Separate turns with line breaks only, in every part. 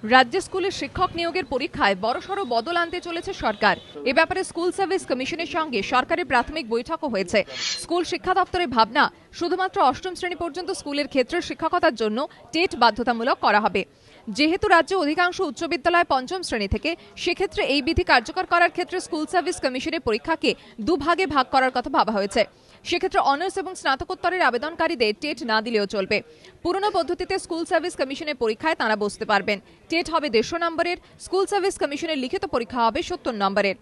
রাজ্য স্কুলের শিক্ষক নিয়োগের পরীক্ষায় বড়সড় বদল আনতে চলেছে সরকার। এ ব্যাপারে স্কুল সার্ভিস কমিশনের সঙ্গে সরকারি প্রাথমিক বৈঠকও হয়েছে। স্কুল শিক্ষা দপ্তরের ভাবনা, শুধুমাত্র অষ্টম শ্রেণী পর্যন্ত স্কুলের ক্ষেত্রে শিক্ষকতার জন্য টেট বাধ্যতামূলক করা হবে। যেহেতু রাজ্যে অধিকাংশ উচ্চ বিদ্যালয় পঞ্চম শ্রেণী থেকে, সেক্ষেত্রে এই বিধি কার্যকর করার ক্ষেত্রে স্কুল সার্ভিস কমিশনের পরীক্ষাকে দুভাগে ভাগ করার কথা ভাবা হয়েছে। সেক্ষেত্রে অনার্স এবং স্নাতকোত্তরের আবেদনকারীদের টেট না দিলেও চলবে। পুরনো পদ্ধতিতে স্কুল সার্ভিস কমিশনের পরীক্ষায় তাঁরা বসতে পারবেন। টেট হবে 150 নম্বরের, স্কুল সার্ভিস কমিশনের লিখিত পরীক্ষা হবে 70 নম্বরের।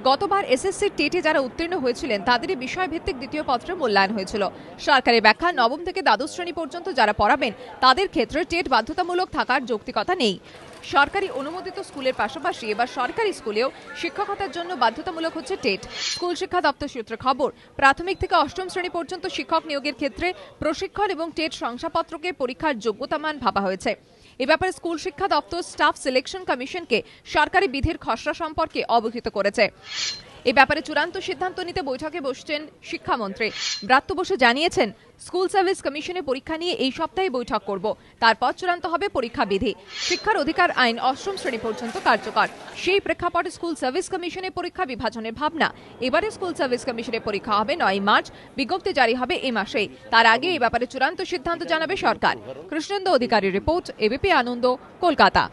গতবার এসএসসির টেটে যারা উত্তীর্ণ হয়েছিলেন তাদেরই বিষয়ভিত্তিক দ্বিতীয় পত্রে মূল্যায়ন হয়েছিল। সরকারি ব্যাখ্যা, নবম থেকে দ্বাদশ শ্রেণী পর্যন্ত যারা পড়াবেন তাদের ক্ষেত্রে টেট বাধ্যতামূলক থাকার যৌক্তিকতা নেই। সরকারি অনুমোদিত স্কুলের পাশাপাশি এবার সরকারি স্কুলেও শিক্ষকতার জন্য বাধ্যতামূলক হচ্ছে টেট। স্কুল শিক্ষা দপ্তর সূত্রে খবর, প্রাথমিক থেকে অষ্টম শ্রেণী পর্যন্ত শিক্ষক নিয়োগের ক্ষেত্রে প্রশিক্ষণ এবং টেট শংসাপত্রকে পরীক্ষার যোগ্যতা মান ভাবা হয়েছে। এ ব্যাপারে স্কুল শিক্ষা দপ্তর স্টাফ সিলেকশন কমিশনকে সরকারি বিধির খসড়া সম্পর্কে অবহিত করেছে। এ ব্যাপারে চূড়ান্ত সিদ্ধান্ত নিতে বৈঠকে বসছেন শিক্ষামন্ত্রী ব্রাত্য বসু। জানিয়েছেন, স্কুল সার্ভিস কমিশনের পরীক্ষা নিয়ে এই সপ্তাহে বৈঠক করব, তারপর চূড়ান্ত হবে পরীক্ষা বিধি। শিক্ষার অধিকার আইন অষ্টম শ্রেণী পর্যন্ত কার্যকর। সেই প্রেক্ষাপটে স্কুল সার্ভিস কমিশনের পরীক্ষা বিভাজনের ভাবনা। এবারে স্কুল সার্ভিস কমিশনের পরীক্ষা হবে 9 মার্চ, বিজ্ঞপ্তি জারি হবে এই মাসেই। তার আগে এই ব্যাপারে চূড়ান্ত সিদ্ধান্ত জানাবে সরকার। কৃষ্ণেন্দু অধিকারীর রিপোর্ট, এবিপি আনন্দ, কলকাতা।